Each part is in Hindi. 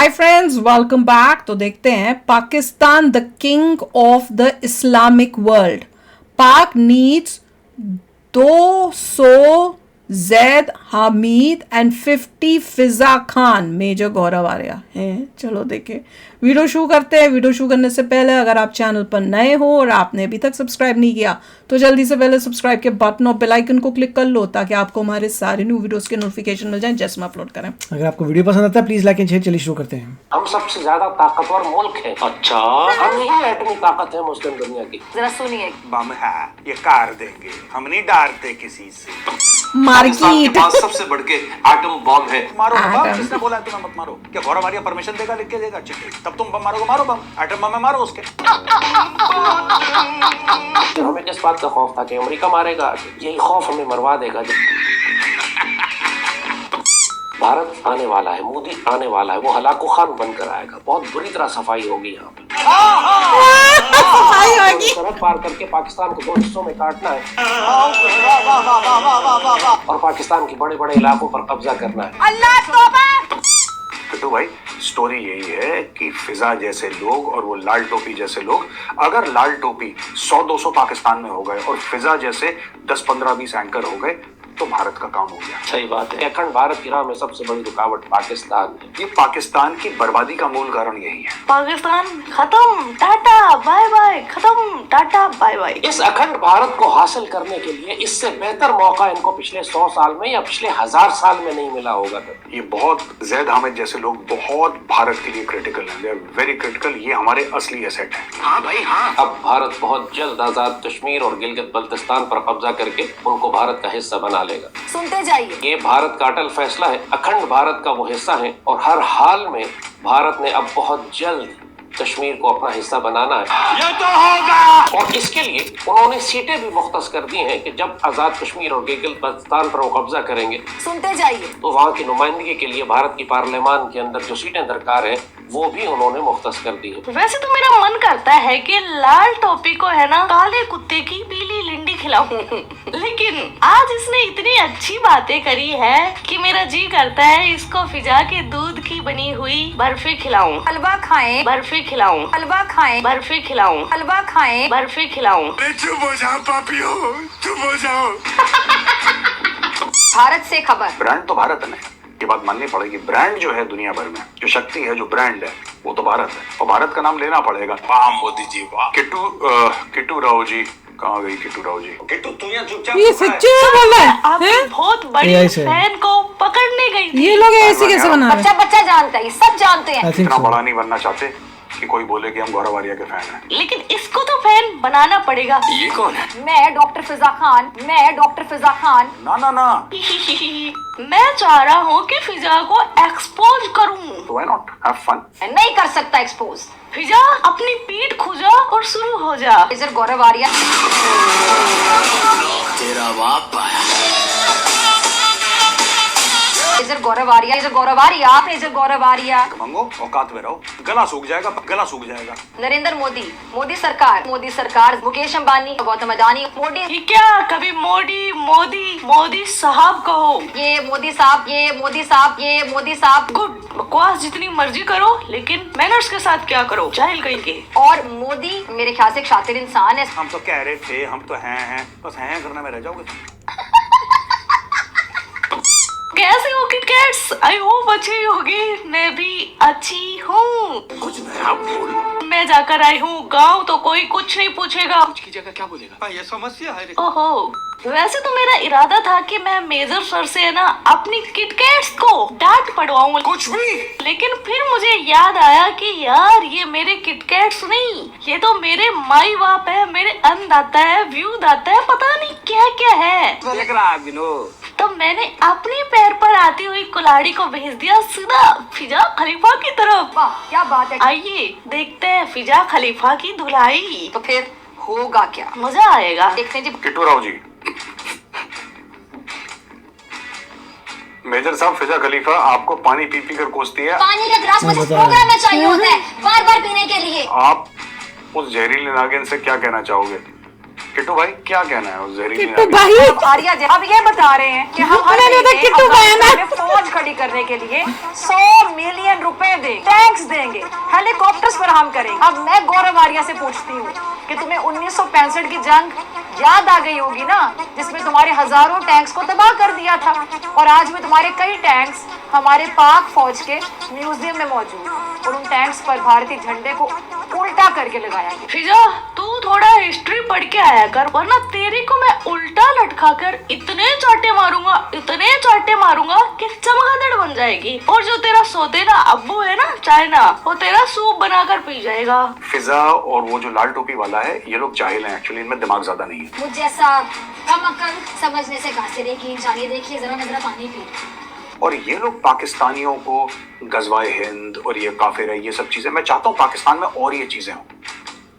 Hi friends, welcome back. तो देखते हैं Pakistan the king of the Islamic world. Pak needs 200 Zaid Hamid and 50 Fiza Khan major Gaurav Arya हैं। चलो देखें, वीडियो शुरू करते हैं। वीडियो शुरू करने से पहले अगर आप चैनल पर नए हो और आपने अभी तक सब्सक्राइब नहीं किया तो जल्दी से पहले सब्सक्राइब के बटन और बेल आइकन को क्लिक कर लो ताकि आपको हमारे सारे न्यू वीडियोस के नोटिफिकेशन मिल जाएं जैसे हम अपलोड करें। अगर आपको वीडियो पसंद आता है प्लीज लाइक एंड शेयर। चलिए शुरू करते हैं। हम सबसे ज्यादा ताकतवर मुल्क है। अच्छा, हम ही एटमी ताकत है मुस्लिम दुनिया की। जरा सुनिए, बम है, ये कार देंगे, हम नहीं डरते किसी से। पाकिस्तान के पास सबसे बढ़ के एटम बम है। मारो बम, किसने बोला है तुम्हें मत मारो? क्या गौरव आर्या परमिशन देगा, लिख के देगा चिट्ठी? तब तुम बम मारोगे, मारो बम, एटम बम में मारो उसके। हमें किस बात का खौफ था कि अमेरिका मारेगा? यही खौफ हमें मरवा देगा। भारत आने वाला है, मोदी आने वाला है, वो हलाको खान बनकर आएगा। बहुत बुरी तरह सफाई होगी यहाँ पे। सरहद पार करके पाकिस्तान को 2 हिस्सों में काटना है और पाकिस्तान के बड़े बड़े इलाकों पर कब्जा करना है। अल्लाह तौबा। किट्टू भाई, स्टोरी यही है कि फिजा जैसे लोग और वो लाल टोपी जैसे लोग, अगर लाल टोपी 100-200 पाकिस्तान में हो गए और फिजा जैसे 10-15-20 एंकर हो गए तो भारत का काम हो गया। सही बात है। अखंड भारत की राह में सबसे बड़ी रुकावट पाकिस्तान है। ये पाकिस्तान की बर्बादी का मूल कारण यही है। पाकिस्तान खत्म, टाटा बाय बाय, खत्म टाटा बाय बाय। इस अखंड भारत को हासिल करने के लिए इससे बेहतर मौका इनको पिछले 100 साल में या पिछले 1000 साल में नहीं मिला होगा। ये बहुत जैद हामिद जैसे लोग बहुत भारत के लिए क्रिटिकल हैं। They are very critical. ये हमारे असली एसेट हैं। हाँ भाई हाँ। अब भारत बहुत जल्द आजाद कश्मीर और गिलगित बल्तिस्तान पर कब्जा करके उनको भारत का हिस्सा बना लेगा। सुनते जाइए, ये भारत का अटल फैसला है। अखंड भारत का वो हिस्सा है और हर हाल में भारत ने अब बहुत जल्द कश्मीर को अपना हिस्सा बनाना है। ये तो होगा। और इसके लिए उन्होंने सीटें भी मुख्तस कर दी हैं कि जब आजाद कश्मीर और गिलगित बल्तिस्तान पर वो कब्जा करेंगे सुनते जाइए, तो वहाँ की नुमाइंदगी के लिए भारत की पार्लियामान के अंदर जो सीटें दरकार है वो भी उन्होंने मुख्तस कर दी है। वैसे तो मेरा मन करता है कि लाल टोपी को है ना काले कुत्ते की पीली लिंडी खिलाऊं, लेकिन आज इसने इतनी अच्छी बातें करी है कि मेरा जी करता है इसको फिजा के दूध की बनी हुई बर्फी खिलाऊं। हलवा खाएं, बर्फी खिलाऊं, हलवा खाएं, बर्फी खिलाऊं, हलवा खाएं, बर्फी खिलाऊं। चुप हो जाओ पापियो, चुप हो जाओ। भारत से खबर। ब्रांड तो भारत है ना, ये बात माननी पड़ेगी। ब्रांड जो है दुनिया भर में, जो शक्ति है, जो ब्रांड है, वो तो भारत है और भारत का नाम लेना पड़ेगा। वाह मोदी जी वाह। किट्टू राव जी कहाँ गई? किट्टू राव जी, किट्टू तू यहाँ चुपचाप। ये सच्चे में बोल रहा है? आपकी बहुत बड़ी AI से। फैन को पकड़ने गई थी। ये लोग ऐसे कैसे बना रहे हैं? बच्चा जानता है, सब जानते हैं। आई थिंक इतना सो। बड़ा नहीं बनना चाहते कि कोई बोले कि हम गौरव आर्या के फैन हैं। लेकिन इसको तो फैन बनाना पड़ेगा। ये कौन है? मैं डॉक्टर फिजा खान, मैं डॉक्टर फिजा खान। ना ना ना, मैं चाह रहा हूँ कि फिजा को एक्सपोज करूँ। तो व्हाई नॉट, हैव फन। नहीं कर सकता एक्सपोज। फिजा अपनी पीठ खुजा और शुरू हो जा। मेजर गौरव आर्या। तेरा बाप आया। Major Gaurav Arya, major Gaurav Arya, major Gaurav Arya. मंगो, औकात में रहो, गला सूख जाएगा, गला सूख जाएगा। नरेंद्र मोदी, मोदी सरकार, मोदी सरकार, मुकेश अंबानी, गौतम अडानी, मोदी। ये क्या कभी मोदी मोदी मोदी साहब कहो? ये मोदी साहब, ये मोदी साहब, ये मोदी साहब। गुड, बकवास जितनी मर्जी करो लेकिन मैनर्स के साथ क्या करो, जाहिल कहीं के। और मोदी मेरे ख्याल से एक शातिर इंसान है। हम तो कह रहे थे, हम तो हैं, बस हैं करने में रह जाओगे। कैसे हो किटकैट्स? आई होप अच्छी होगी। मैं भी अच्छी हूँ। कुछ नया बोल। मैं जाकर आई हूँ गाँव तो कोई कुछ नहीं पूछेगा। कुछ की जगह क्या बोलेगा? ये समस्या है। ओहो, वैसे तो मेरा इरादा था कि मैं मेजर सर से ना अपनी किटकैट्स को डांट पड़वाऊँ, कुछ भी। लेकिन फिर मुझे याद आया कि यार ये मेरे किटकैट्स नहीं, ये तो मेरे माई बाप है, मेरे अन्नदाता है, व्यू दाता है, पता नहीं क्या क्या है। लग रहा है विनोद। तो मैंने अपने पैर पर आती हुई कुल्हाड़ी को भेज दिया सीधा फिजा खलीफा की तरफ। वाह क्या बात है। आइए देखते हैं फिजा खलीफा की धुलाई। तो फिर होगा क्या? मजा आएगा। देखते हैं जी। किट्टू राव जी, मेजर साहब, फिजा खलीफा आपको पानी पी पी कर कोसती है। पानी का गिलास मुझे प्रोग्राम में चाहिए होता है बार बार पीने के लिए। आप उस जहरीले नागिन से क्या कहना चाहोगे? किट्टू भाई क्या कहना है उस जहरीली किट्टू नागिन? भाई आर्या जी अब ये बता रहे हैं कि हम हर मैंने तो महीने किट्टू अफगानिस्तान बयाना। में फौज खड़ी खड़ी करने के लिए 100 मिलियन रुपए दे, टैंक्स देंगे, हेलीकॉप्टर्स फराहम करेंगे। अब मैं गौरव आर्या से पूछती हूँ कि तुम्हें 1965 की जंग याद आ गई होगी ना, जिसमें तुम्हारे हजारों टैंक्स को तबाह कर दिया था, और आज भी तुम्हारे कई टैंक्स हमारे पाक फौज के म्यूजियम में मौजूद, और उन टैंक्स पर भारतीय झंडे को उल्टा करके लगाया गया। फिजा, तू थोड़ा हिस्ट्री पढ़ के आया कर, वरना तेरी को मैं उल्टा लटका कर इतने चाटे मारूंगा कि चमगादड़ बन जाएगी, और जो तेरा सौतेला अब्बू है ना चाइना, वो तेरा सूप बनाकर पी जाएगा। फिजा और वो जो लाल टोपी वाला है, ये लोग जाहिल हैं एक्चुअली, इनमें दिमाग ज्यादा नहीं है। मुझ जैसा कम अक्ल समझने से कासिर है कि इंसानी देखिए जरा पानी पी। और ये लोग पाकिस्तानियों को गजवाए हिंद और ये काफिर है, ये सब चीजें, मैं चाहता हूँ पाकिस्तान में और ये चीजें हों,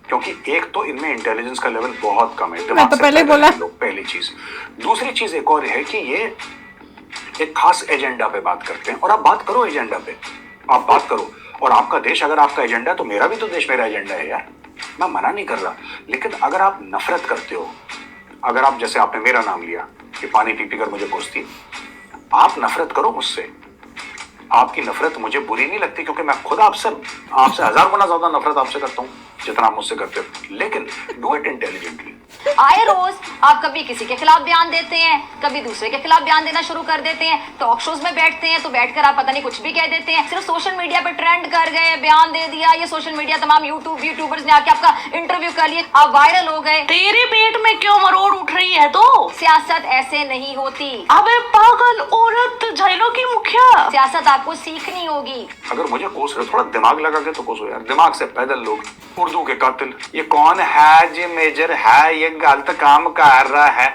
क्योंकि एक तो इनमें इंटेलिजेंस का लेवल बहुत कम है, मैं तो पहले बोला। लोग, पहली चीज। दूसरी चीज एक और है कि ये एक खास एजेंडा पे बात करते हैं, और आप बात करो एजेंडा पे, आप बात करो, और आपका देश अगर आपका एजेंडा है तो मेरा भी तो देश मेरा एजेंडा है यार, मैं मना नहीं कर रहा। लेकिन अगर आप नफरत करते हो, अगर आप, जैसे आपने मेरा नाम लिया कि पानी पी कर मुझे कोसती, आप नफरत करो मुझसे, आपकी नफरत मुझे बुरी नहीं लगती, क्योंकि मैं खुद आपसे 1000 गुना ज्यादा नफरत आपसे करता हूँ जितना आप मुझसे करते हो, लेकिन डू इट इंटेलिजेंटली। आए रोज आप कभी किसी के खिलाफ बयान देते हैं, कभी दूसरे के खिलाफ बयान देना शुरू कर देते हैं, टॉक शोज में बैठते हैं तो बैठकर आप पता नहीं कुछ भी कह देते हैं, सिर्फ सोशल मीडिया पे ट्रेंड कर गए, बयान दे दिया, ये सोशल मीडिया तमाम यूट्यूबर्स ने आके आपका इंटरव्यू कर लिया, आप वायरल हो गए। तेरे पेट में क्यों मरोड़ उठ रही है? तो सियासत ऐसे नहीं होती। अबे पागल औरत, झैलों की मुखिया, सियासत आपको सीखनी होगी। अगर मुझे कोस रहे, थोड़ा दिमाग लगा के तो कोसो यार, दिमाग से पैदल लोग। उर्दू के कातिल, ये कौन है जी मेजर है, ये गलत काम कर रहा है।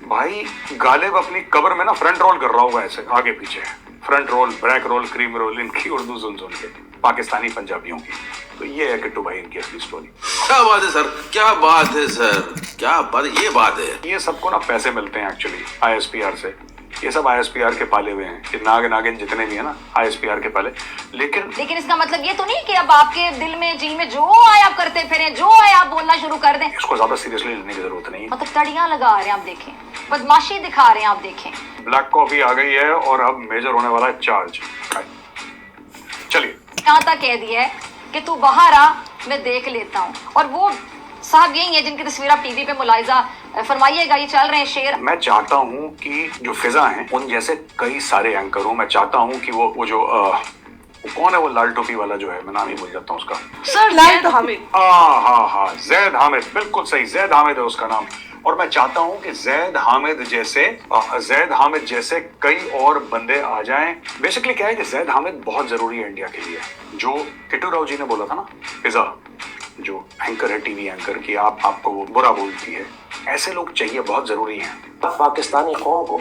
भाई गालिब अपनी कब्र में ना फ्रंट रोल कर रहा होगा ऐसे आगे पीछे, front roll, back roll, cream roll, इनकी उर्दू सुन के पाकिस्तानी पंजाबियों की। तो ये है किट्टू भाई इनकी असली स्टोरी। क्या बात है सर, क्या बात है सर, क्या बात, ये बात है। ये सबको ना पैसे मिलते हैं एक्चुअली ISPR से, ये सब ISPR के पाले हुए हैं, ये नागिन जितने भी है ना ISPR के पाले। लेकिन इसका मतलब ये तो नहीं कि अब आपके दिल में जी में जो आए आप करते फिरे, जो आए आप बोलना शुरू कर दें। इसको ज्यादा सीरियसली लेने की जरूरत नहीं है। मतलब तड़ियां लगा रहे हैं आप देखें, बदमाशी दिखा रहे हैं आप देखें। ब्लैक कॉफी आ गई है और अब मेजर होने वाला है चार्ज। चलिए, यहाँ तक कह दिया है कि तू बाहर आ, मैं देख लेता हूँ। और वो साहब यही है जिनकी तस्वीर आप टीवी पे मुलाहिजा फरमाइएगा, ये चल रहे हैं शेर। मैं चाहता हूँ कि जो फिजा हैं उन जैसे कई सारे एंकर हूँ। मैं चाहता हूँ कि वो जो वो कौन है, वो लाल टोपी वाला जो है, मैं नाम ही भूल जाता हूँ उसका। सर जैद हामिद। हाँ, जैद हामिद, बिल्कुल सही, जैद हामिद है उसका नाम। और मैं चाहता हूँ कि जैद हामिद जैसे कई और बंदे आ जाएं। बेसिकली क्या है कि जैद हामिद बहुत जरूरी है इंडिया के लिए। जो किट्टू राव जी ने बोला था ना, फिजा जो एंकर है, टीवी एंकर की, आपको वो बुरा बोलती है, ऐसे लोग चाहिए, बहुत जरूरी हैं। पाकिस्तानी कौम को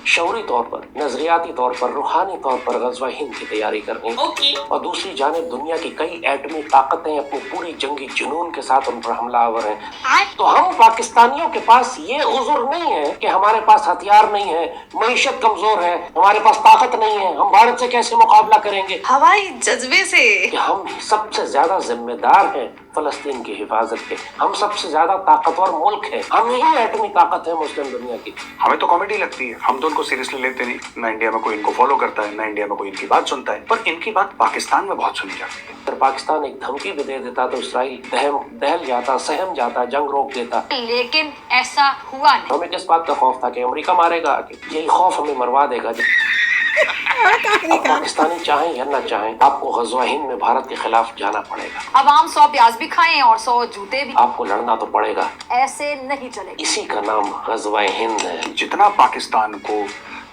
शौरी तौर पर, नजरियाती तौर पर, रूहानी तौर पर ग़ज़वा हिंद की तैयारी करनी और दूसरी जानिब दुनिया की कई एटमी ताकतें अपनी पूरी जंगी जुनून के साथ उन पर हमलावर हैं। तो हम पाकिस्तानियों के पास ये उज़ुर नहीं है कि हमारे पास हथियार नहीं है, मईशत कमजोर है, हमारे पास ताकत नहीं है, हम भारत से कैसे मुकाबला करेंगे। हवाई जज्बे से कि हम सबसे ज्यादा जिम्मेदार हैं फलस्तीन की हिफाजत के, हम सबसे ज्यादा ताकतवर मुल्क है, हम ही एटमी ताकत है मुस्लिम दुनिया की। हमें तो कॉमेडी लगती है, हम तो उनको सीरियसली लेते नहीं, ना इंडिया में कोई इनको फॉलो करता है, ना इंडिया में कोई इनकी बात सुनता है, पर इनकी बात पाकिस्तान में बहुत सुनी जाती है। अगर पाकिस्तान एक धमकी भी दे देता तो इसराइल दहल जाता, सहम जाता, जंग रोक देता, लेकिन ऐसा हुआ नहीं। हमें किस बात का खौफ था कि अमेरिका मारेगा, कि यही खौफ हमें मरवा देगा। अब पाकिस्तानी चाहें या ना चाहें, आपको ग़ज़वा हिंद में भारत के खिलाफ जाना पड़ेगा। अब आम 100 प्याज भी खाएं और 100 जूते भी, आपको लड़ना तो पड़ेगा, ऐसे नहीं चलेगा। इसी का नाम ग़ज़वा हिंद है। जितना पाकिस्तान को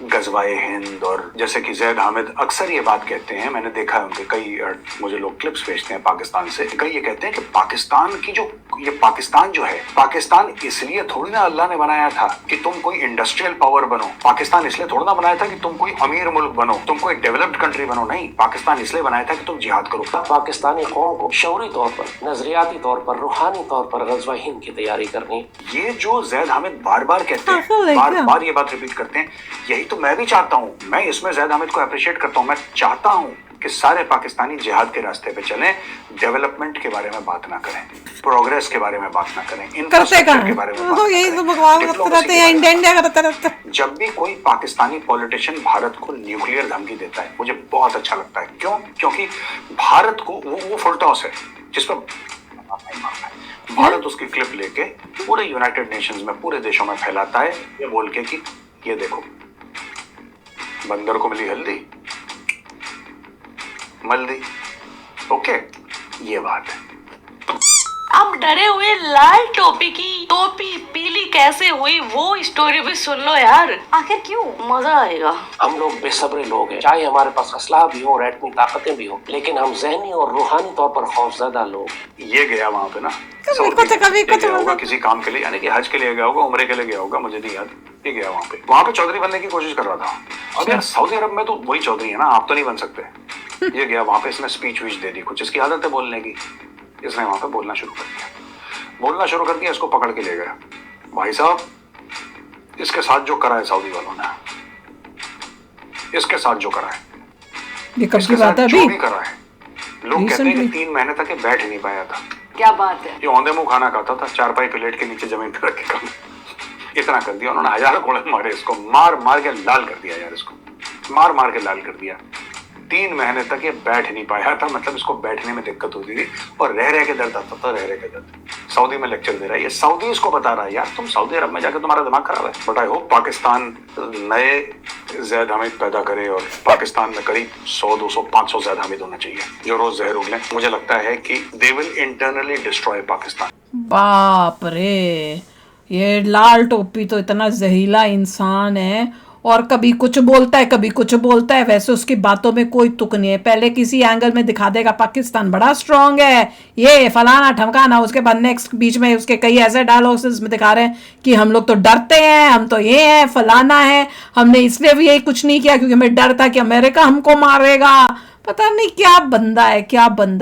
गजवाए हिंद, और जैसे कि जैद हामिद अक्सर ये बात कहते हैं, मैंने देखा है उनके कई, मुझे लोग क्लिप्स भेजते हैं पाकिस्तान से, कई ये कहते हैं कि पाकिस्तान की जो ये पाकिस्तान जो है, पाकिस्तान इसलिए थोड़ी ना अल्लाह ने बनाया था कि तुम कोई इंडस्ट्रियल पावर बनो, पाकिस्तान इसलिए थोड़ा ना बनाया था कि तुम कोई अमीर मुल्क बनो, तुम कोई डेवलप्ड कंट्री बनो, नहीं, पाकिस्तान इसलिए बनाया था कि तुम जिहाद करो। पाकिस्तानी कौम को शौरी तौर पर, नजरियाती तौर पर, रूहानी तौर पर ग़ज़वा हिंद की तैयारी करनी। ये जो जैद हामिद बार बार कहते हैं, बार बार ये बात रिपीट करते हैं, यही तो मैं भी चाहता हूँ। मैं इसमें जैद हामिद को अप्रिशिएट करता हूँ। मैं चाहता हूँ कि सारे पाकिस्तानी जिहाद के रास्ते पे चलें, डेवलपमेंट के बारे में बात ना करें, प्रोग्रेस के बारे में बात ना करें, इंफ्रास्ट्रक्चर के बारे में बात ना यही तो करें, बकवास करते डिप्लोमेसी रहते के हैं, बारे में इंडिया करते रहते हैं। जब भी कोई पाकिस्तानी पॉलिटिशियन भारत को न्यूक्लियर धमकी देता है मुझे बहुत अच्छा लगता है। क्यों? क्योंकि भारत को वो फुल टॉस है जिस पर भारत उसकी क्लिप लेके पूरे यूनाइटेड नेशंस में, पूरे देशों में फैलाता है, ये बोल के कि ये देखो बंदर को मिली हल्दी, मल दी। ओके, ये बात है। अब डरे हुए लाल टोपी की टोपी पीली कैसे हुई वो स्टोरी भी सुन लो यार। आखिर क्यों? मजा आएगा। हम लोग बेसब्रे लोग हैं, चाहे हमारे पास असलाह भी हो और एटमी ताकतें भी हो, लेकिन हम ज़हनी और रूहानी तौर पर खौफजदा लोग। ये गया वहां पे ना कभी कुछ गया होगा किसी काम के लिए, यानी कि हज के लिए गया होगा, उम्रे के लिए गया होगा, मुझे नहीं याद। ये गया वहां पे चौधरी बनने की कोशिश कर रहा था। अब यार सऊदी अरब में तो वही चौधरी है ना, आप तो नहीं बन सकते। ये गया वहां पे, इसने स्पीच वीच दे दी, कुछ इसकी आदत है बोलने की, इसने वहां पे बोलना शुरू कर दिया, इसको पकड़ के ले गया। भाई साहब, इसके साथ जो करा है सऊदी वालों ने, इसके साथ जो करा है, ये कब की बात है? जो अभी भी करा है, लोग कहते हैं कि 3 महीने तक ये बैठ ही नहीं पाया था। क्या बात है? ये औंधे मुंह खाना खाता था, चारपाई प्लेट के नीचे जमीन पे रख के खाना। इतना कर दिया उन्होंने, 1000 कोड़े मारे इसको, मार के लाल कर दिया यार, इसको मार के लाल कर दिया। 3 महीने तक ये बैठ नहीं पाया था, मतलब इसको बैठने में दिक्कत होती थी और रह के दर्द आता था, रह के दर्द। सऊदी में लेक्चर दे रहा है, ये सऊदी इसको बता रहा है यार तुम सऊदी अरब में जाकर तुम्हारा दिमाग खराब है। बट आई होप पाकिस्तान नए ज़ैद हामिद पैदा करे और पाकिस्तान में करीब 100, 200, 500 ज़ैद हामिद होना चाहिए जो रोज जहर उगलें। मुझे लगता है कि they will internally destroy Pakistan. बाप रे, ये लाल टोपी तो इतना जहरीला इंसान है और कभी कुछ बोलता है, कभी कुछ बोलता है। वैसे उसकी बातों में कोई तुक नहीं है। पहले किसी एंगल में दिखा देगा पाकिस्तान बड़ा स्ट्रांग है, ये फलाना ठमकाना, उसके बाद नेक्स्ट बीच में उसके कई ऐसे डायलॉग्स इसमें दिखा रहे हैं कि हम लोग तो डरते हैं, हम तो ये हैं, फलाना है, हमने इसलिए भी यही कुछ नहीं किया क्योंकि हमें डर था कि अमेरिका हमको मारेगा। पता नहीं क्या बंदा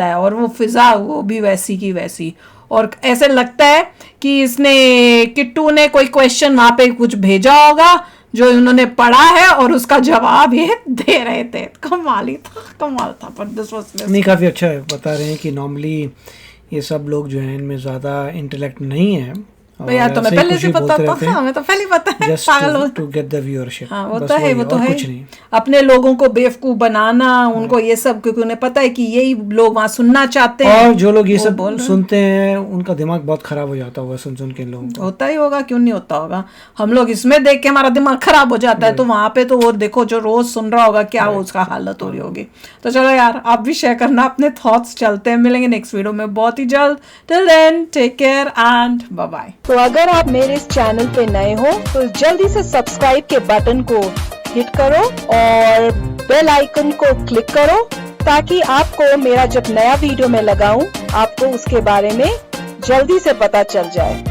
है। और वो फिजा वो भी वैसी की वैसी। और ऐसे लगता है कि इसने किट्टू ने कोई क्वेश्चन वहां पे कुछ भेजा होगा जो इन्होंने पढ़ा है और उसका जवाब ये दे रहे थे। कमाल था। पर दिस वाज नहीं, काफ़ी अच्छा है। बता रहे हैं कि नॉर्मली ये सब लोग जो हैं इनमें ज़्यादा इंटेलेक्ट नहीं है। यार तुम्हें पहले से पता था, हमें तो पहले पता है। Just to get the viewership। हाँ, वो तो है कुछ नहीं। अपने लोगों को बेवकूफ बनाना, उनको ये सब, क्योंकि उन्हें पता है कि यही लोग वहाँ सुनना चाहते हैं। और जो लोग ये सब सुनते हैं उनका दिमाग बहुत खराब हो जाता होगा सुन के लोगों को। होता ही होगा, क्यों नहीं होता होगा। हम लोग इसमें देख के हमारा दिमाग खराब हो जाता है, तो वहां पे तो वो देखो जो रोज सुन रहा होगा क्या उसका हालत हो रही होगी। तो चलो यार, आप भी शेयर करना अपने थॉट्स। चलते हैं, मिलेंगे नेक्स्ट वीडियो में बहुत ही जल्द। Till then take care and bye bye. तो अगर आप मेरे इस चैनल पे नए हो तो जल्दी से सब्सक्राइब के बटन को हिट करो और बेल आइकन को क्लिक करो ताकि आपको मेरा जब नया वीडियो मैं लगाऊं आपको उसके बारे में जल्दी से पता चल जाए।